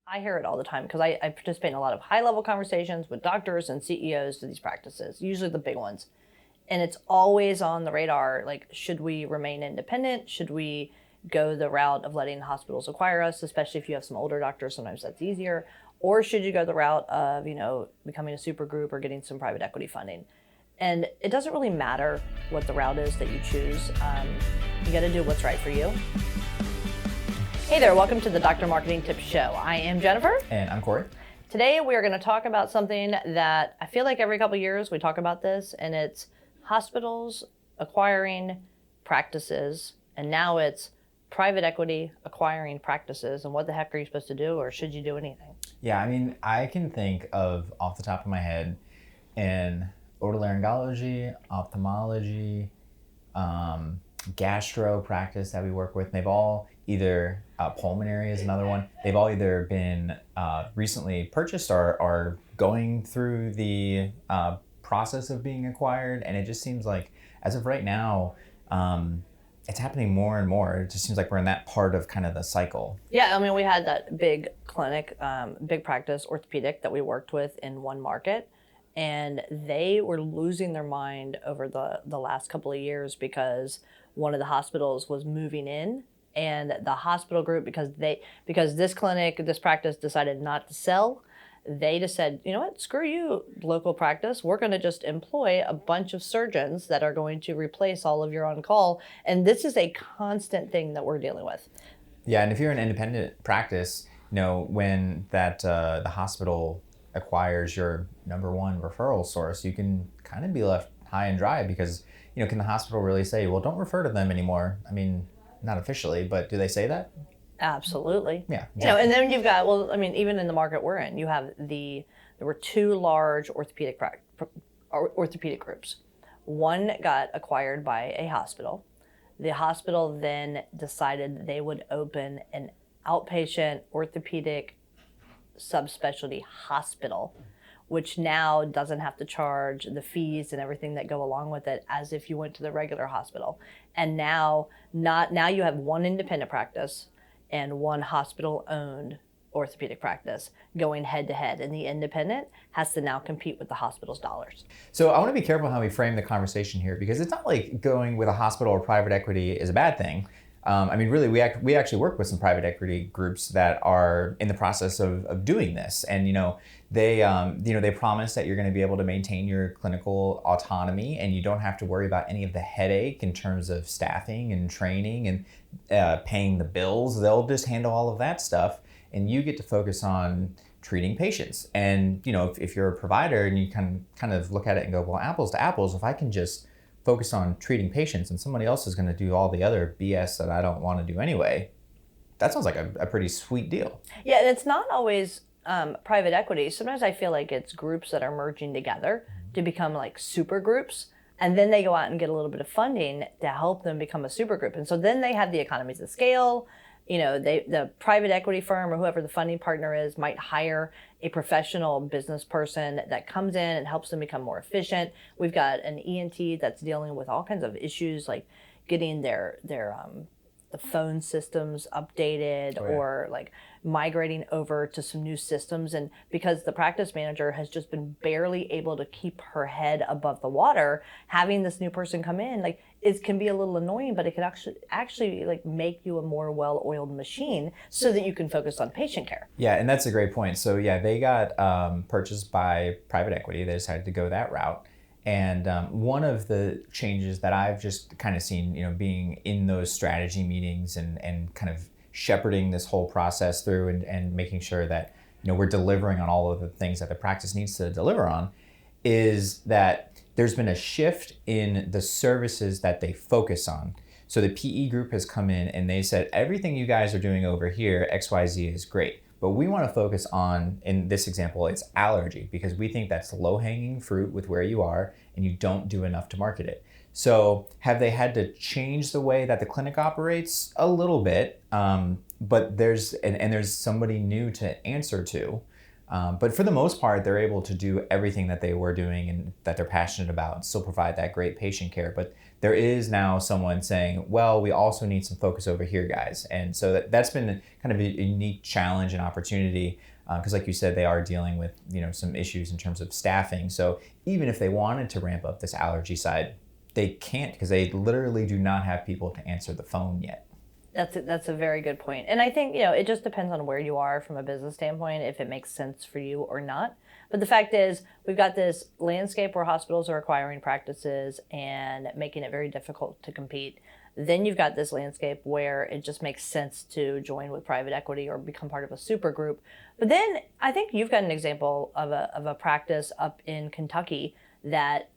I hear it all the time because I participate in a lot of high-level conversations with doctors and CEOs to these practices, usually the big ones. And it's always on the radar, like, should we remain independent? Should we go the route of letting hospitals acquire us, especially if you have some older doctors, sometimes that's easier. Or should you go the route of, becoming a super group or getting some private equity funding? And it doesn't really matter what the route is that you choose. You got to do what's right for you. Hey there, welcome to the Dr. Marketing Tips Show. I am Jennifer. And I'm Corey. Today we are going to talk about something that I feel like every couple of years we talk about this, and it's hospitals acquiring practices, and now it's private equity acquiring practices, and what the heck are you supposed to do, or should you do anything? Yeah, I mean, I can think of, off the top of my head, in otolaryngology, ophthalmology, gastro practice that we work with. They've all either, pulmonary is another one, they've all either been recently purchased or are going through the process of being acquired. And it just seems like, as of right now, it's happening more and more. It just seems like we're in that part of kind of the cycle. Yeah, I mean, we had that big clinic, big practice orthopedic that we worked with in one market, and they were losing their mind over the last couple of years because one of the hospitals was moving in, and the hospital group, because this clinic, this practice decided not to sell, they just said, you know what, screw you, local practice. We're going to just employ a bunch of surgeons that are going to replace all of your on-call. And this is a constant thing that we're dealing with. Yeah, and if you're an independent practice, when that the hospital acquires your number one referral source, you can kind of be left high and dry because, can the hospital really say, well, don't refer to them anymore? I mean, not officially, but do they say that? Absolutely. Yeah. Exactly. And then you've got, even in the market we're in, you have there were two large orthopedic groups. One got acquired by a hospital. The hospital then decided they would open an outpatient orthopedic subspecialty hospital, which now doesn't have to charge the fees and everything that go along with it as if you went to the regular hospital. And now you have one independent practice and one hospital-owned orthopedic practice going head-to-head, and the independent has to now compete with the hospital's dollars. So I want to be careful how we frame the conversation here, because it's not like going with a hospital or private equity is a bad thing. Really, we actually work with some private equity groups that are in the process of doing this, and they promise that you're going to be able to maintain your clinical autonomy, and you don't have to worry about any of the headache in terms of staffing and training and paying the bills. They'll just handle all of that stuff, and you get to focus on treating patients. And if you're a provider and you kind of look at it and go, well, apples to apples, if I can just focus on treating patients and somebody else is going to do all the other BS that I don't want to do anyway, that sounds like a pretty sweet deal. Yeah, and it's not always private equity. Sometimes I feel like it's groups that are merging together to become like super groups, and then they go out and get a little bit of funding to help them become a super group. And so then they have the economies of scale. The private equity firm or whoever the funding partner is might hire a professional business person that comes in and helps them become more efficient. We've got an ENT that's dealing with all kinds of issues like getting their the phone systems updated, or like migrating over to some new systems. And because the practice manager has just been barely able to keep her head above the water, having this new person come in, it can be a little annoying, but it can actually make you a more well-oiled machine so that you can focus on patient care. Yeah, and that's a great point. So yeah, they got purchased by private equity. They decided to go that route. And one of the changes that I've just kind of seen, being in those strategy meetings and kind of shepherding this whole process through and making sure that, we're delivering on all of the things that the practice needs to deliver on, is that there's been a shift in the services that they focus on. So the PE group has come in and they said, everything you guys are doing over here, XYZ, is great. But we want to focus on, in this example, it's allergy, because we think that's low-hanging fruit with where you are and you don't do enough to market it. So have they had to change the way that the clinic operates? A little bit, but there's somebody new to answer to. But for the most part, they're able to do everything that they were doing and that they're passionate about and still provide that great patient care. But there is now someone saying, well, we also need some focus over here, guys. And so that's been kind of a unique challenge and opportunity because like you said, they are dealing with, some issues in terms of staffing. So even if they wanted to ramp up this allergy side, they can't because they literally do not have people to answer the phone yet. That's a very good point. And I think, it just depends on where you are from a business standpoint, if it makes sense for you or not. But the fact is, we've got this landscape where hospitals are acquiring practices and making it very difficult to compete. Then you've got this landscape where it just makes sense to join with private equity or become part of a super group. But then I think you've got an example of a practice up in Kentucky that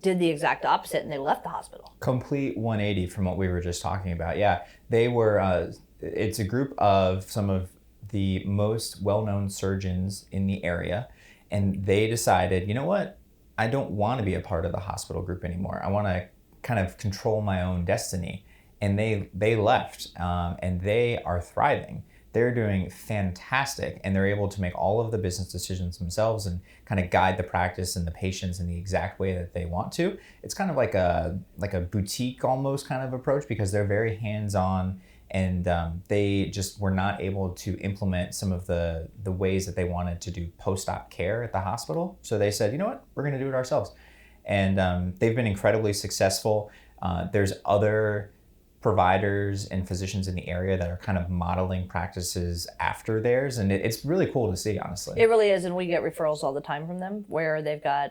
did the exact opposite and they left the hospital. Complete 180 from what we were just talking about. Yeah, they were, it's a group of some of the most well-known surgeons in the area. And they decided, you know what? I don't want to be a part of the hospital group anymore. I want to kind of control my own destiny. And they left and they are thriving. They're doing fantastic and they're able to make all of the business decisions themselves and kind of guide the practice and the patients in the exact way that they want to. It's kind of like a boutique almost kind of approach because they're very hands-on and they just were not able to implement some of the ways that they wanted to do post-op care at the hospital. So they said, you know what, we're going to do it ourselves. And they've been incredibly successful. There's other providers and physicians in the area that are kind of modeling practices after theirs. And it's really cool to see, honestly. It really is. And we get referrals all the time from them where they've got,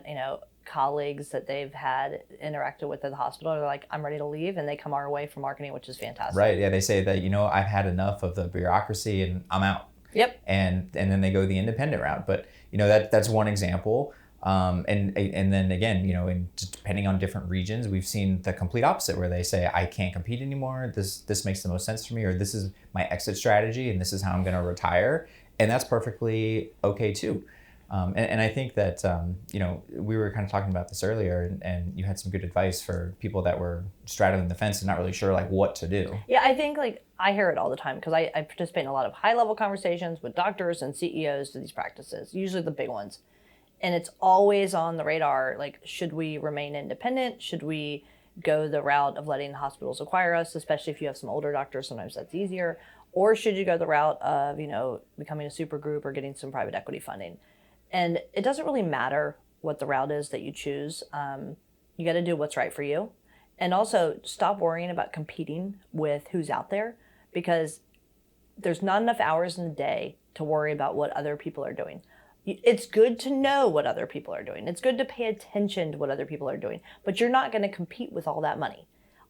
colleagues that they've had interacted with at the hospital. They're like, I'm ready to leave. And they come our way for marketing, which is fantastic. Right. Yeah. They say that, I've had enough of the bureaucracy and I'm out. Yep. And then they go the independent route. But, that's one example. And then again, depending on different regions, we've seen the complete opposite where they say, I can't compete anymore. This makes the most sense for me, or this is my exit strategy and this is how I'm going to retire. And that's perfectly okay too. And I think that, we were kind of talking about this earlier and you had some good advice for people that were straddling the fence and not really sure like what to do. Yeah, I think I hear it all the time because I participate in a lot of high level conversations with doctors and CEOs of these practices, usually the big ones. And it's always on the radar, like, should we remain independent? Should we go the route of letting hospitals acquire us, especially if you have some older doctors, sometimes that's easier. Or should you go the route of, becoming a super group or getting some private equity funding? And it doesn't really matter what the route is that you choose. You got to do what's right for you. And also stop worrying about competing with who's out there because there's not enough hours in the day to worry about what other people are doing. It's good to know what other people are doing. It's good to pay attention to what other people are doing, but you're not going to compete with all that money.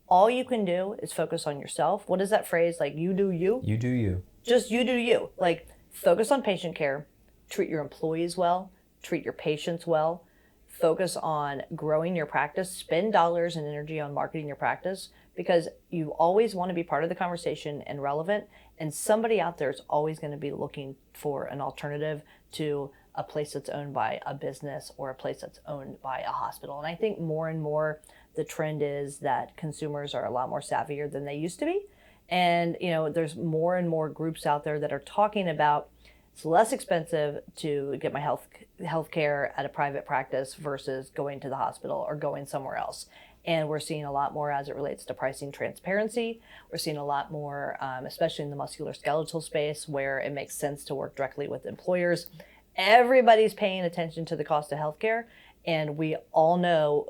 All you can do is focus on yourself. What is that phrase? Like, you do you? You do you. Just you do you. Like, focus on patient care, treat your employees well, treat your patients well, focus on growing your practice, spend dollars and energy on marketing your practice because you always want to be part of the conversation and relevant. And somebody out there is always going to be looking for an alternative to a place that's owned by a business or a place that's owned by a hospital. And I think more and more the trend is that consumers are a lot more savvier than they used to be. And, there's more and more groups out there that are talking about it's less expensive to get my health care at a private practice versus going to the hospital or going somewhere else. And we're seeing a lot more as it relates to pricing transparency. We're seeing a lot more, especially in the musculoskeletal space, where it makes sense to work directly with employers. Everybody's paying attention to the cost of healthcare, and we all know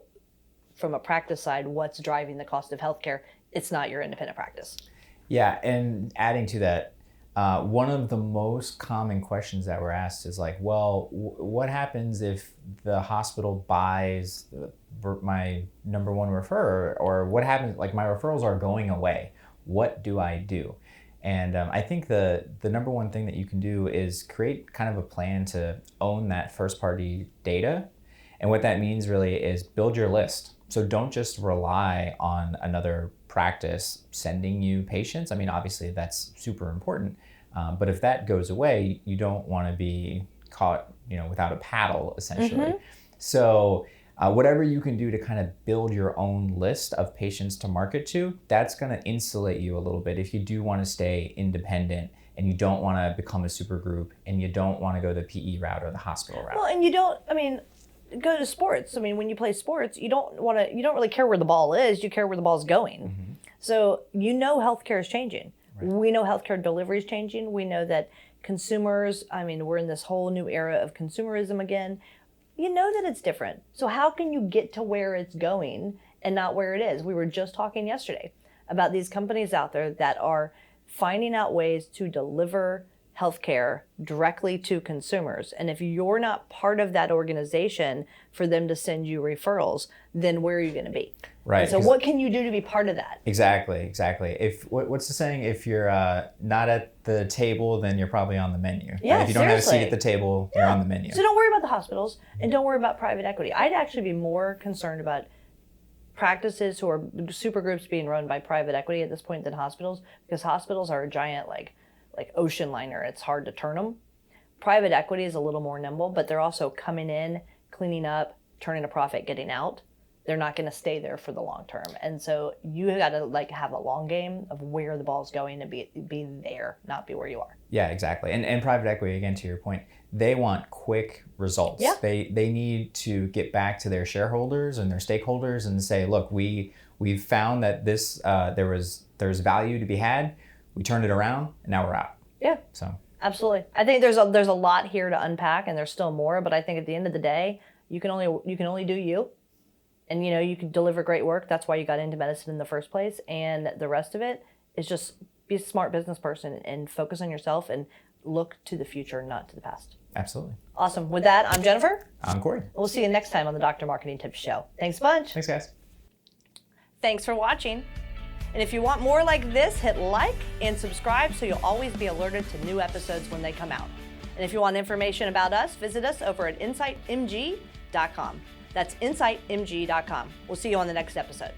from a practice side what's driving the cost of healthcare. It's not your independent practice. Yeah, and adding to that, one of the most common questions that we're asked is like, well, what happens if the hospital buys my number one referrer, or what happens, like my referrals are going away? What do I do? And I think the number one thing that you can do is create kind of a plan to own that first party data. And what that means really is build your list. So don't just rely on another practice sending you patients. I mean, obviously that's super important. But if that goes away, you don't want to be caught, without a paddle, essentially. Mm-hmm. So whatever you can do to kind of build your own list of patients to market to, that's going to insulate you a little bit if you do want to stay independent and you don't want to become a super group, and you don't want to go the PE route or the hospital route. Well, and you don't, go to sports. When you play sports, you don't really care where the ball is, you care where the ball's going. Mm-hmm. So healthcare is changing. Right. We know healthcare delivery is changing. We know that consumers, we're in this whole new era of consumerism again. You know that it's different. So how can you get to where it's going and not where it is? We were just talking yesterday about these companies out there that are finding out ways to deliver healthcare directly to consumers. And if you're not part of that organization for them to send you referrals, then where are you going to be? Right. And so what can you do to be part of that? Exactly. What's the saying? If you're not at the table, then you're probably on the menu. Yeah, right? If you don't have a seat at the table, you're on the menu. So don't worry about the hospitals and don't worry about private equity. I'd actually be more concerned about practices who are super groups being run by private equity at this point than hospitals, because hospitals are a giant like ocean liner. It's hard to turn them. Private equity is a little more nimble, but they're also coming in, cleaning up, turning a profit, getting out. They're not going to stay there for the long term. And so you got to have a long game of where the ball's going and be there, not be where you are. Yeah, exactly. And private equity, again, to your point, they want quick results. Yeah. They need to get back to their shareholders and their stakeholders and say, look, we've found that this there's value to be had. We turned it around, and now we're out. Yeah. So absolutely. I think there's a lot here to unpack, and there's still more. But I think at the end of the day, you can only do you, and you can deliver great work. That's why you got into medicine in the first place. And the rest of it is just be a smart business person and focus on yourself and look to the future, not to the past. Absolutely. Awesome. With that, I'm Jennifer. I'm Corey. We'll see you next time on the Dr. Marketing Tips Show. Thanks a bunch. Thanks, guys. Thanks for watching. And if you want more like this, hit like and subscribe so you'll always be alerted to new episodes when they come out. And if you want information about us, visit us over at insightmg.com. That's insightmg.com. We'll see you on the next episode.